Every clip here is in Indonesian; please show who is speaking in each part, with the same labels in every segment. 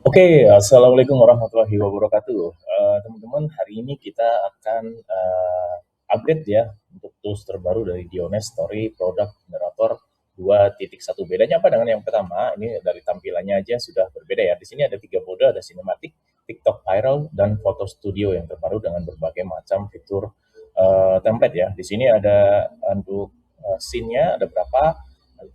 Speaker 1: Oke, assalamualaikum warahmatullahi wabarakatuh. Teman-teman, hari ini kita akan update ya untuk tools terbaru dari Diones Story Product Generator 2.1. Bedanya apa dengan yang pertama? Ini dari tampilannya aja sudah berbeda ya. Di sini ada tiga mode, ada Cinematic, TikTok Viral, dan Photo Studio yang terbaru dengan berbagai macam fitur template ya. Di sini ada untuk scene-nya ada berapa,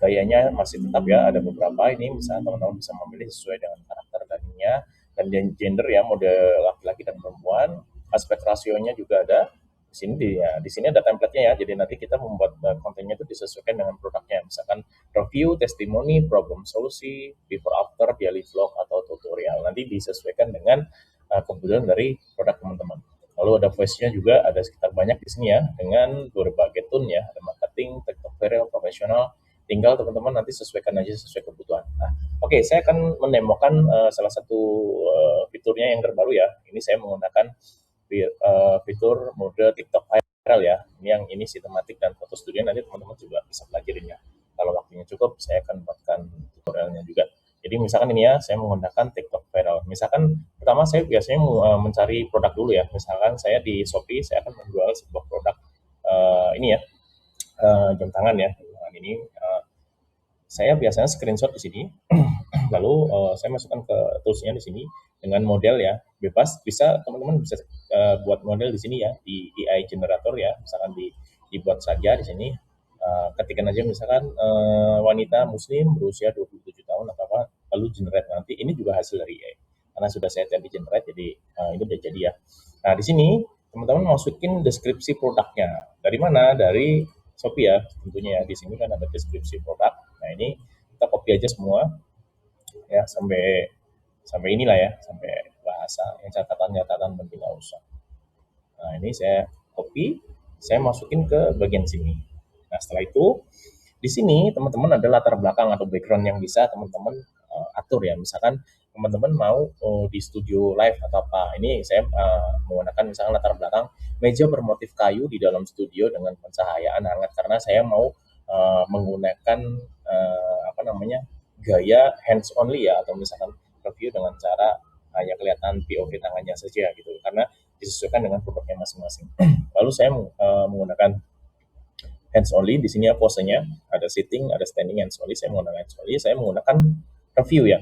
Speaker 1: gayanya masih tetap ya, ada beberapa ini misalnya teman-teman bisa memilih sesuai dengan karakter daninya, dan gender ya, mode laki-laki dan perempuan, aspek rasionya juga ada di sini. Di sini ada template-nya ya, jadi nanti kita membuat kontennya itu disesuaikan dengan produknya, misalkan review, testimoni, problem solusi, before after, daily vlog, atau tutorial, nanti disesuaikan dengan kebutuhan dari produk teman-teman. Lalu ada voice-nya juga ada sekitar banyak di sini ya, dengan berbagai tone ya, ada marketing, TikTok viral, profesional. Tinggal teman-teman nanti sesuaikan aja sesuai kebutuhan. Nah, oke, saya akan menemokan salah satu fiturnya yang terbaru ya. Ini saya menggunakan fitur mode TikTok viral ya. Ini sistematik dan foto studio, nanti teman-teman juga bisa pelajarin ya. Kalau waktunya cukup, saya akan buatkan tutorialnya juga. Jadi misalkan ini ya, saya menggunakan TikTok viral. Misalkan pertama saya biasanya mencari produk dulu ya. Misalkan saya di Shopee, saya akan menjual sebuah produk ini ya, jam tangan ya. Ini saya biasanya screenshot di sini, lalu saya masukkan ke toolsnya di sini dengan model ya, bebas, bisa teman-teman bisa buat model di sini ya, di AI generator ya, misalkan dibuat saja di sini. Ketikkan aja misalkan wanita muslim berusia 27 tahun atau apa, lalu generate, nanti ini juga hasil dari AI karena sudah saya tadi generate, jadi ini udah jadi ya. Nah, di sini teman-teman masukin deskripsi produknya dari mana, dari Shopee ya tentunya ya. Di sini kan ada deskripsi produk. Nah, ini kita copy aja semua ya, sampai sampai inilah ya, sampai bahasa yang catatan-catatan penting nggak usah. Nah, ini saya copy, saya masukin ke bagian sini. Nah, setelah itu di sini teman-teman ada latar belakang atau background yang bisa teman-teman atur ya. Misalkan teman-teman mau di studio live atau apa. Ini saya menggunakan misalkan latar belakang meja bermotif kayu di dalam studio dengan pencahayaan hangat, karena saya mau menggunakan apa namanya, gaya hands only ya, atau misalkan review dengan cara hanya kelihatan POV tangannya saja gitu, karena disesuaikan dengan produknya masing-masing. Lalu saya menggunakan hands only. Di sini ya posenya, ada sitting, ada standing, hands only. Saya menggunakan hands only. Saya menggunakan review ya.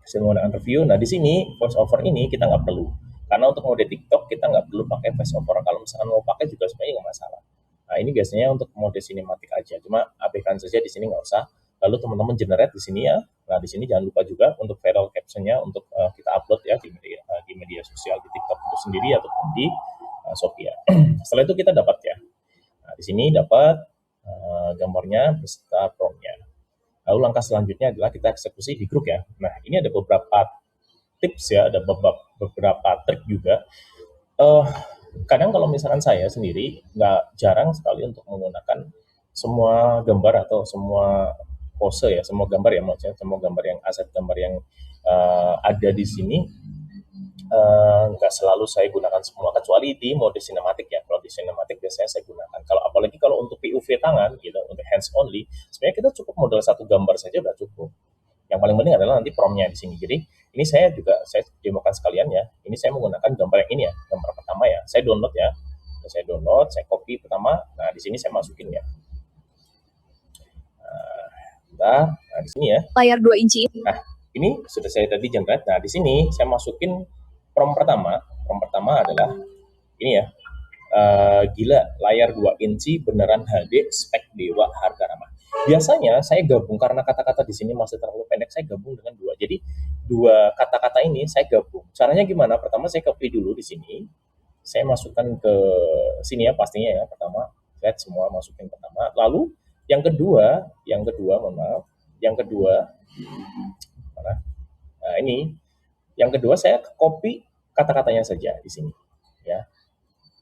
Speaker 1: Saya menggunakan review. Nah, di sini voice over ini kita nggak perlu. Karena untuk mode TikTok kita nggak perlu pakai voice over. Kalau misalkan mau pakai juga sebenarnya nggak masalah. Nah, ini biasanya untuk mode sinematik aja. Cuma abaikan saja di sini, nggak usah. Lalu teman-teman generate di sini ya. Nah, di sini jangan lupa juga untuk viral captionnya untuk kita upload ya di media sosial, di TikTok itu sendiri ataupun di Shopee ya. Setelah itu kita dapat ya. Nah, di sini dapat gambarnya beserta prompt-nya. Lalu langkah selanjutnya adalah kita eksekusi di grup ya. Nah, ini ada beberapa tips ya, ada beberapa trik juga. Uh, Kadang kalau misalkan saya sendiri nggak, jarang sekali untuk menggunakan semua gambar atau semua pose ya, semua gambar ya, maksudnya semua gambar yang aset gambar yang ada di sini nggak selalu saya gunakan semua, kecuali di mode sinematik ya. Kalau di sinematik biasanya saya gunakan. Kalau apalagi kalau untuk POV tangan gitu, untuk hands only, sebenarnya kita cukup model satu gambar saja udah cukup. Yang paling penting adalah nanti promnya di sini. Jadi ini saya demokan sekalian ya. Ini saya menggunakan gambar yang ini ya, gambar pertama ya. Saya download ya. Saya download, saya copy pertama. Nah, di sini saya masukin ya. Nah, di sini ya.
Speaker 2: Layar 2 inci.
Speaker 1: Nah, ini sudah saya tadi generate. Nah, di sini saya masukin prompt pertama. Prompt pertama adalah ini ya. Gila, layar 2 inci beneran HD, spek dewa, harga ramah. Biasanya saya gabung karena kata-kata di sini masih terlalu pendek, saya gabung dengan dua. Jadi dua kata-kata ini saya gabung. Caranya gimana? Pertama saya copy dulu di sini. Saya masukkan ke sini ya pastinya ya. Pertama, lihat semua masukin pertama. Lalu yang kedua, mohon maaf. Yang kedua, mana? Nah, ini yang kedua saya copy kata-katanya saja di sini ya.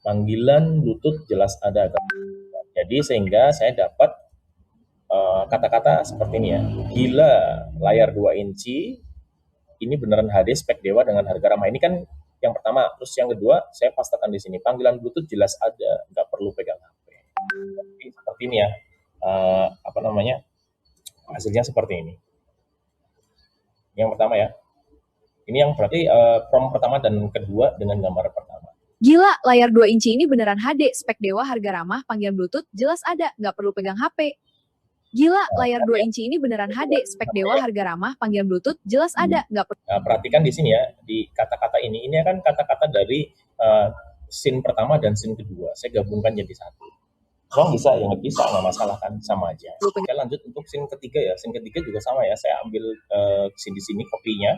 Speaker 1: Panggilan Bluetooth jelas ada. Jadi sehingga saya dapat kata-kata seperti ini ya. Gila, layar 2 inci, ini beneran HD spek dewa dengan harga ramah. Ini kan yang pertama. Terus yang kedua, saya pastekan di sini. Panggilan Bluetooth jelas ada, nggak perlu pegang HP. Jadi, seperti ini ya. Apa namanya? Hasilnya seperti ini. Yang pertama ya. Ini yang berarti prom pertama dan kedua dengan gambar pertama.
Speaker 2: Gila, layar 2 inci ini beneran HD, spek dewa, harga ramah, panggilan Bluetooth, jelas ada, nggak perlu pegang HP. Gila, layar 2 inci ini beneran HD, spek dewa, harga ramah, panggilan Bluetooth, jelas ada, nggak perlu.
Speaker 1: Nah, perhatikan di sini ya, di kata-kata ini kan kata-kata dari scene pertama dan scene kedua. Saya gabungkan jadi satu. Emang bisa? Ya nggak bisa, nggak masalah kan, sama aja. Saya lanjut untuk scene ketiga ya. Scene ketiga juga sama ya, saya ambil scene di sini kopinya.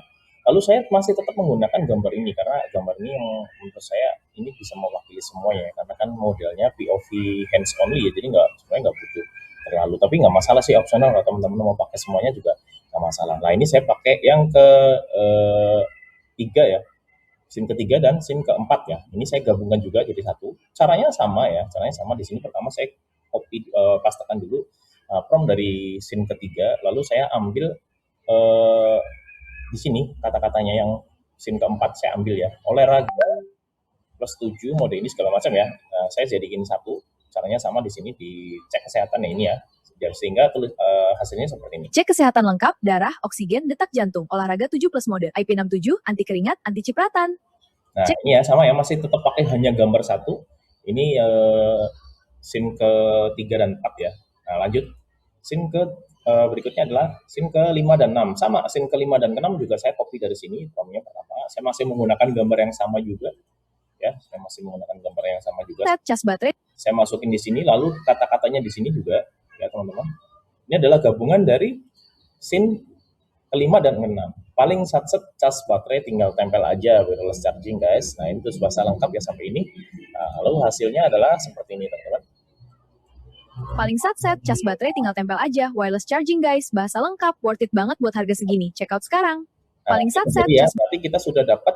Speaker 1: Lalu saya masih tetap menggunakan gambar ini karena gambar ini yang menurut saya ini bisa mewakili semuanya, karena kan modelnya POV hands only ya, jadi sebenarnya nggak butuh terlalu, tapi nggak masalah sih, opsional kalau teman-teman mau pakai semuanya juga nggak masalah. Nah ini saya pakai yang ke tiga ya, scene ketiga dan scene keempat ya. Ini saya gabungkan juga jadi satu. Caranya sama ya, caranya sama. Di sini pertama saya copy pastekan dulu prompt dari scene ketiga, lalu saya ambil di sini kata-katanya yang scene keempat saya ambil ya, olahraga plus 7 mode ini segala macam ya. Saya jadiin satu. Caranya sama di sini, dicek kesehatan ya ini ya, sehingga hasilnya seperti ini.
Speaker 2: Cek kesehatan lengkap, darah, oksigen, detak jantung, olahraga 7 plus mode, IP67, anti keringat, anti cipratan.
Speaker 1: Nah ini ya sama ya, masih tetap pakai hanya gambar satu. Ini scene ke-3 dan 4 ya. Nah lanjut, scene berikutnya adalah scene ke-5 dan 6. Sama, scene ke-5 dan ke-6 juga saya copy dari sini. Promnya pertama, saya masih menggunakan gambar yang sama juga. Ya, saya masih menggunakan gambar yang sama juga.
Speaker 2: Cas baterai.
Speaker 1: Saya masukin di sini, lalu kata-katanya di sini juga, ya teman-teman. Ini adalah gabungan dari scene ke-5 dan ke-6. Paling satset cas baterai tinggal tempel aja, wireless charging guys. Nah ini tuh bahasa lengkap ya sampai ini. Nah, lalu hasilnya adalah seperti ini teman-teman.
Speaker 2: Paling satset, cas baterai tinggal tempel aja, wireless charging guys, bahasa lengkap, worth it banget buat harga segini. Check out sekarang. Paling satset,
Speaker 1: ya, berarti kita sudah dapat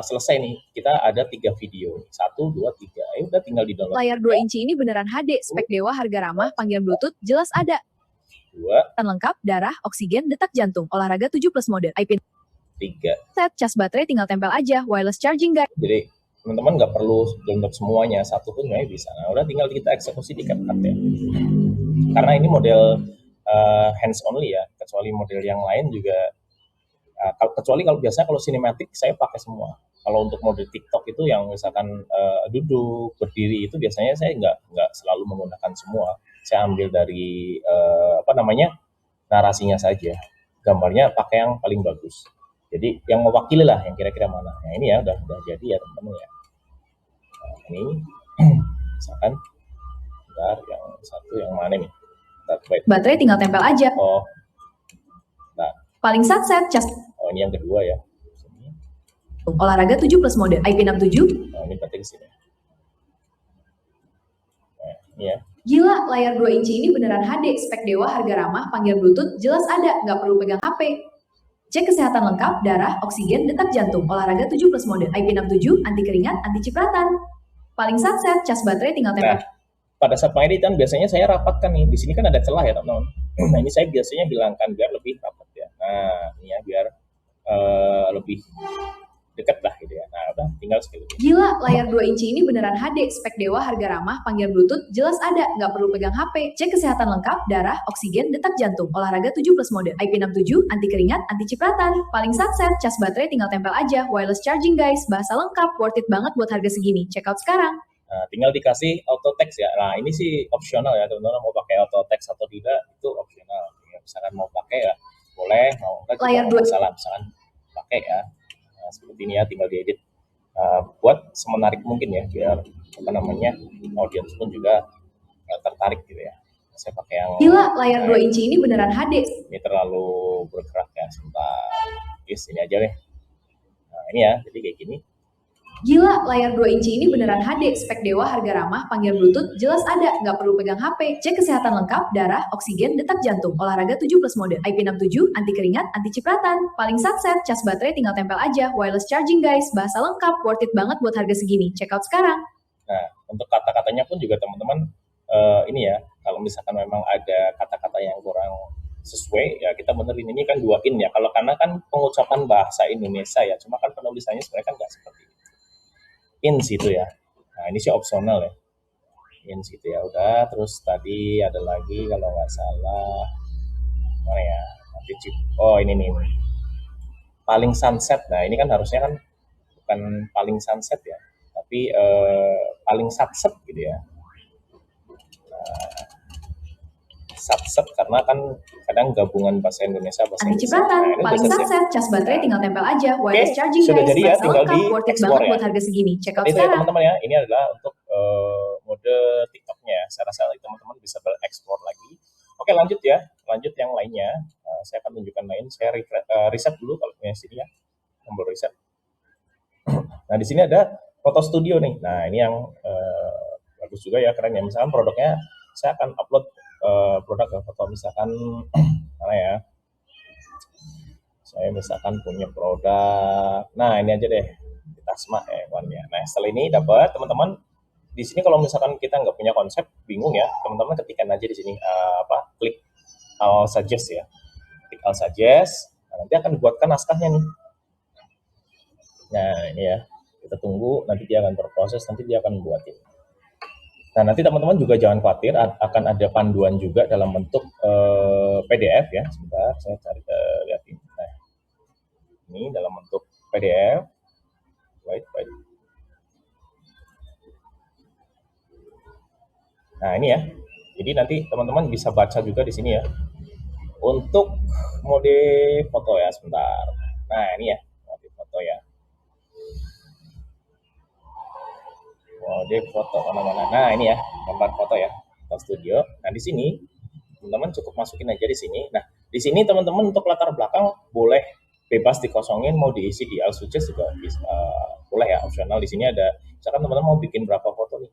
Speaker 1: selesai nih. Kita ada 3 video, 1, 2, 3. Ayo udah tinggal di download.
Speaker 2: Layar 2 inci ini beneran HD, spek dewa, harga ramah, panggilan Bluetooth, jelas ada.
Speaker 1: 2.
Speaker 2: Lengkap, darah, oksigen, detak jantung, olahraga 7 plus mode, IP
Speaker 1: 3.
Speaker 2: Set, cas baterai tinggal tempel aja, wireless charging guys.
Speaker 1: Jadi teman-teman nggak perlu download semuanya, satu pun nggak bisa. Nah udah tinggal kita eksekusi di CapCut ya. Karena ini model hands only ya, kecuali model yang lain juga. Kecuali kalau biasanya kalau sinematik saya pakai semua. Kalau untuk mode TikTok itu yang misalkan duduk, berdiri itu biasanya saya nggak selalu menggunakan semua. Saya ambil dari narasinya saja. Gambarnya pakai yang paling bagus. Jadi yang mewakili lah, yang kira-kira mana. Nah ini ya udah jadi ya teman-teman ya. Nah, ini misalkan bentar, yang satu yang mana nih?
Speaker 2: Baterai tinggal tempel aja.
Speaker 1: Oh. Nah.
Speaker 2: Paling satset cas.
Speaker 1: Oh ini yang kedua ya. Sini.
Speaker 2: Olahraga 7 plus mode, IP67.
Speaker 1: Nah ini berarti di sini. Nah, ini ya.
Speaker 2: Gila, layar 2 inci ini beneran HD, spek dewa, harga ramah, panggilan Bluetooth, jelas ada, nggak perlu pegang HP. Cek kesehatan lengkap, darah, oksigen, detak jantung, olahraga 7 plus mode, IP67, anti keringat, anti cipratan. Paling satset, cas baterai tinggal tempel.
Speaker 1: Nah, pada saat pengeditan biasanya saya rapatkan nih. Di sini kan ada celah ya teman-teman. Nah ini saya biasanya hilangkan biar lebih rapat ya. Nah ini ya biar lebih dekat lah gitu ya. Nah udah tinggal segitu.
Speaker 2: Gila, layar 2 inci ini beneran HD, spek dewa, harga ramah, panggilan Bluetooth, jelas ada, nggak perlu pegang HP. Cek kesehatan lengkap, darah, oksigen, detak jantung, olahraga 7 plus mode, IP67, anti keringat, anti cipratan. Paling satset, cas baterai tinggal tempel aja, wireless charging guys, bahasa lengkap, worth it banget buat harga segini. Check out sekarang.
Speaker 1: Nah, tinggal dikasih auto text ya. Nah ini sih opsional ya teman-teman, mau pakai auto text atau tidak itu opsional. Ya, misalkan mau pakai ya boleh, mau enggak
Speaker 2: layar 2
Speaker 1: salah misalkan pakai ya. Nah, seperti ini ya, tinggal diedit buat semenarik mungkin ya, biar audiens pun juga tertarik gitu ya. Saya pakai yang
Speaker 2: gila, layar 2 inci ini beneran HD.
Speaker 1: Ini terlalu bergerak ya, sebentar. Yes, ini aja deh. Nah ini ya, jadi kayak gini.
Speaker 2: Gila, layar 2 inci ini beneran HD, spek dewa, harga ramah, panggilan Bluetooth, jelas ada, nggak perlu pegang HP. Cek kesehatan lengkap, darah, oksigen, detak jantung, olahraga 7 plus mode, IP67, anti keringat, anti cipratan. Paling satset, cas baterai tinggal tempel aja, wireless charging guys, bahasa lengkap, worth it banget buat harga segini. Check out sekarang.
Speaker 1: Nah, untuk kata-katanya pun juga teman-teman, ini ya, kalau misalkan memang ada kata-kata yang kurang sesuai, ya kita benerin. Ini kan 2 in ya, karena kan pengucapan bahasa Indonesia ya, cuma kan penulisannya sebenarnya kan nggak seperti itu. In situ ya. Nah ini sih opsional ya. In situ ya udah. Terus tadi ada lagi kalau nggak salah mana ya? Nanti chip. Oh ini nih. paling sunset. Nah, ini kan harusnya kan bukan paling sunset ya, tapi paling satset gitu ya. Satset karena kan kadang gabungan bahasa Indonesia bahasa
Speaker 2: Anti
Speaker 1: Inggris.
Speaker 2: cipratan,
Speaker 1: Nah, ini
Speaker 2: paling
Speaker 1: udah selesai.
Speaker 2: sunset, cas baterai tinggal tempel aja, wireless
Speaker 1: Oke,
Speaker 2: charging
Speaker 1: sudah
Speaker 2: guys,
Speaker 1: jadi ya,
Speaker 2: bahasa
Speaker 1: tinggal
Speaker 2: lengkap,
Speaker 1: di
Speaker 2: worth it
Speaker 1: ekspor
Speaker 2: banget
Speaker 1: ya.
Speaker 2: buat harga segini. Check out
Speaker 1: Seperti itu ya
Speaker 2: sekarang.
Speaker 1: teman-teman ya. Ini adalah untuk mode TikToknya ya. Saya rasa teman-teman bisa berekspor lagi. Oke, lanjut ya. Lanjut yang lainnya. Saya akan tunjukkan lain. Saya riset dulu kalau punya sini ya. Tombol riset. Nah, di sini ada foto studio nih. Nah, ini yang bagus juga ya, keren ya. Misalkan produknya, saya akan upload produk ke foto. Misalkan, mana ya? Saya misalkan punya produk. Nah, ini aja deh. Tasma ya, kawannya. Nah, setelah ini dapat teman-teman. Di sini kalau misalkan kita nggak punya konsep, bingung ya, teman-teman ketikkan aja di sini klik all suggest ya. Klik all suggest. Nah, nanti akan dibuatkan naskahnya nih. Nah, ini ya. Kita tunggu, nanti dia akan berproses, nanti dia akan buatin. Nah, nanti teman-teman juga jangan khawatir, akan ada panduan juga dalam bentuk PDF ya. Sebentar, saya cari lihat ini. Nah, ini dalam bentuk PDF. Wait. Nah, ini ya. Jadi nanti teman-teman bisa baca juga di sini ya. Untuk mode foto ya, sebentar. Nah, ini ya, mode foto ya. Mode foto mana-mana. Nah, ini ya, gambar foto ya, foto studio. Nah, di sini teman-teman cukup masukin aja di sini. Nah, di sini teman-teman untuk latar belakang boleh bebas dikosongin, mau diisi di all suggest juga bisa, boleh ya, opsional. Di sini ada, misalkan teman-teman mau bikin berapa foto nih.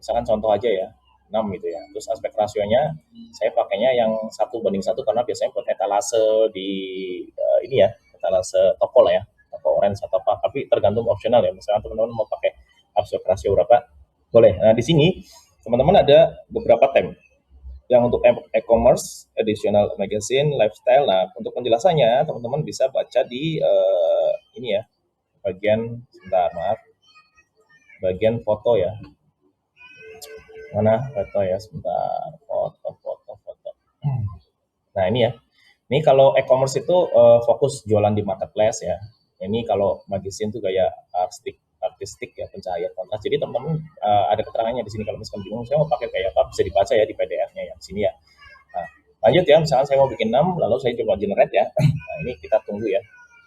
Speaker 1: Misalkan contoh aja ya, 6 gitu ya. Terus aspek rasionya saya pakainya yang 1:1 karena biasanya buat etalase di ini ya, etalase toko lah ya, toko orange atau apa. Tapi tergantung opsional ya. Misalkan teman-teman mau pakai aspek rasio berapa, boleh. Nah, di sini teman-teman ada beberapa tab yang untuk e-commerce, additional magazine, lifestyle. Nah, untuk penjelasannya teman-teman bisa baca di ini ya, bagian sebentar, maaf, bagian foto ya. Mana foto ya, sebentar, foto. Nah, ini ya. Ini kalau e-commerce itu fokus jualan di marketplace ya. Ini kalau magazine itu gaya artistik ya, pencahayaan kontras. Jadi teman-teman ada keterangannya di sini. Kalau misalkan bingung saya mau pakai kayak apa, bisa dibaca ya di PDF-nya ya di sini ya. Nah, lanjut ya, misalkan saya mau bikin 6, lalu saya coba generate ya. Nah, ini kita tunggu ya.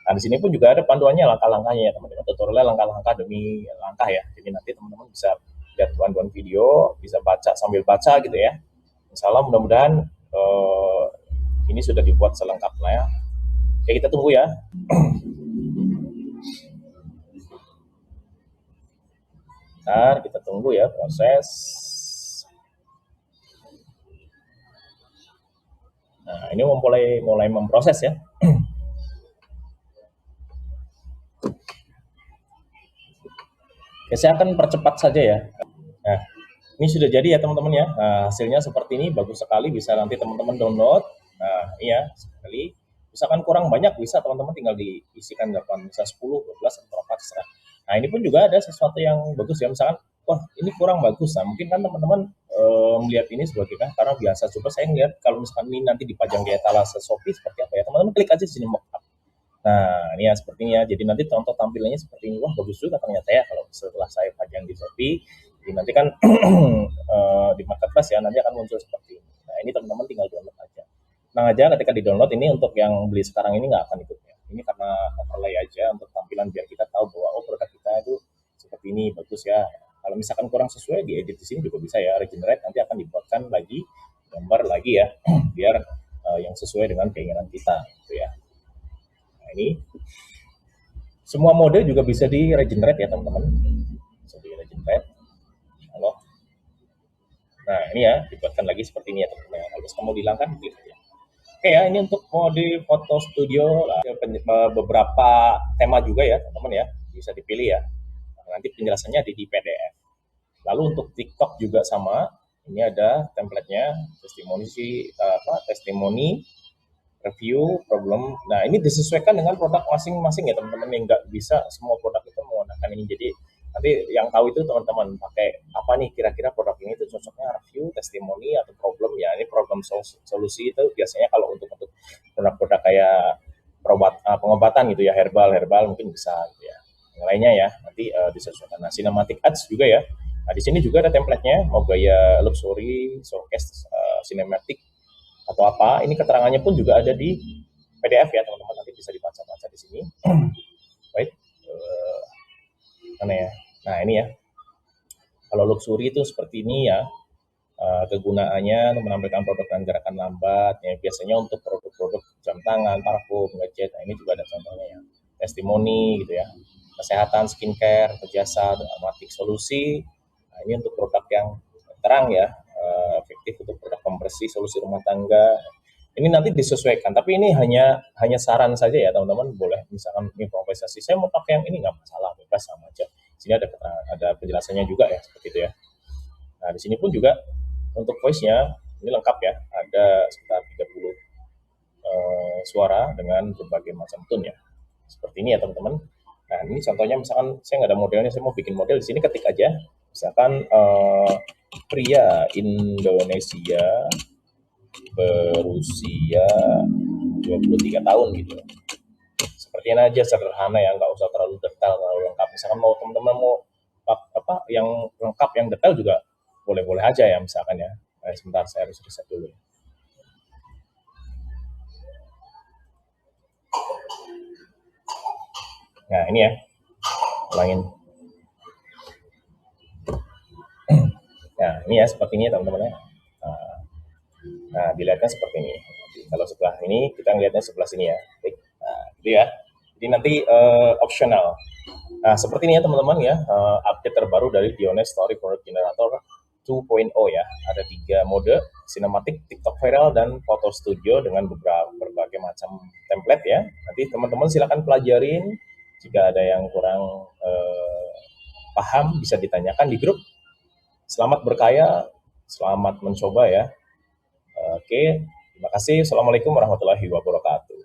Speaker 1: Nah, di sini pun juga ada panduannya, langkah-langkahnya ya teman-teman. Tutorialnya langkah-langkah demi langkah ya. Jadi nanti teman-teman bisa lihat panduan video, bisa baca sambil baca gitu ya. Insyaallah mudah-mudahan ini sudah dibuat selengkapnya ya. Oke, kita tunggu ya. Bentar, kita tunggu ya proses. Nah, ini mulai memproses ya. Oke, saya akan percepat saja ya. Nah, ini sudah jadi ya teman-teman ya. Nah, hasilnya seperti ini, bagus sekali, bisa nanti teman-teman download. Nah, iya sekali. Misalkan kurang banyak, bisa teman-teman tinggal diisikan 8, bisa 10, 12, atau berapa terserah. Nah, ini pun juga ada sesuatu yang bagus ya. Misalkan, wah ini kurang bagus. Nah, mungkin kan teman-teman melihat ini sebagai kan karena biasa. Coba saya ngeliat kalau misalkan ini nanti dipajang di etalase Shopee seperti apa ya. Teman-teman klik aja di sini mockup. Nah, ini ya sepertinya. Jadi nanti contoh tampilannya seperti ini. Wah, bagus juga ternyata ya kalau setelah saya pajang di Shopee. Jadi nanti kan di marketplace ya, nanti akan muncul seperti ini. Nah, ini teman-teman tinggal download aja. Nah, aja ketika di-download ini untuk yang beli sekarang ini nggak akan ikut ya. Ini karena overlay aja untuk tampilan biar kita tahu bahwa oh produk kita itu seperti ini, bagus ya. Kalau misalkan kurang sesuai, diedit di sini juga bisa ya, regenerate, nanti akan dibuatkan lagi gambar lagi ya, biar yang sesuai dengan keinginan kita gitu ya. Nah, ini semua mode juga bisa di regenerate ya teman-teman, bisa di regenerate. Halo. Nah, ini ya dibuatkan lagi seperti ini ya teman-teman. Kalau kamu dihilangkan, klik aja. Oke ya, ini untuk mode foto studio beberapa tema juga ya teman-teman ya, bisa dipilih ya. Nanti penjelasannya di PDF. Lalu untuk TikTok juga sama. Ini ada template-nya, testimoni, review, problem. Nah, ini disesuaikan dengan produk masing-masing ya teman-teman, yang nggak bisa semua produk itu menggunakan ini. Jadi nanti yang tahu itu teman-teman pakai apa nih kira-kira produk ini itu cocoknya review, testimoni atau problem ya. Ini problem solusi itu biasanya kalau untuk produk-produk kayak pengobatan gitu ya, herbal mungkin bisa gitu ya. Yang lainnya ya nanti disesuaikan. Nah, cinematic ads juga ya. Nah, di sini juga ada template-nya, mau gaya luxury, showcase, cinematic atau apa. Ini keterangannya pun juga ada di PDF ya teman-teman, nanti bisa dibaca-baca di sini. Baik, mana ya? Nah ini ya, kalau luxury itu seperti ini ya, kegunaannya untuk menampilkan produk dan gerakan lambat, ya biasanya untuk produk-produk jam tangan, parfum, gadget. Nah ini juga ada contohnya ya, testimoni gitu ya, kesehatan, skincare, jasa, aromatik solusi. Nah ini untuk produk yang terang ya, efektif untuk produk pembersih, solusi rumah tangga. Ini nanti disesuaikan, tapi ini hanya saran saja ya teman-teman. Boleh misalkan improvisasi, saya mau pakai yang ini nggak masalah, bebas sama aja. Di sini ada penjelasannya juga ya seperti itu ya. Nah di sini pun juga untuk voice-nya ini lengkap ya, ada sekitar 30 suara dengan berbagai macam tone ya. Seperti ini ya teman-teman. Nah ini contohnya, misalkan saya nggak ada modelnya, saya mau bikin model di sini, ketik aja. Misalkan pria Indonesia berusia 23 tahun gitu. Seperti ini aja, sederhana ya, nggak usah terlalu detail, terlalu lengkap. Misalkan mau teman-teman mau apa yang lengkap, yang detail juga boleh-boleh aja ya misalkan ya. Sebentar, saya harus riset dulu. Nah ini ya, ulangin. Nah ini ya, seperti ini teman-teman ya. Nah dilihatnya seperti ini. Kalau sebelah ini kita ngelihatnya sebelah sini ya. Nah gitu ya. Jadi nanti optional. Nah seperti ini ya teman-teman ya, update terbaru dari Diones Story Product Generator 2.0 ya. Ada 3 mode, cinematic, TikTok viral, dan photo studio dengan berbagai macam template ya. Nanti teman-teman silakan pelajarin. Jika ada yang kurang paham bisa ditanyakan di grup. Selamat berkaya, selamat mencoba ya. Oke, terima kasih. Assalamualaikum warahmatullahi wabarakatuh.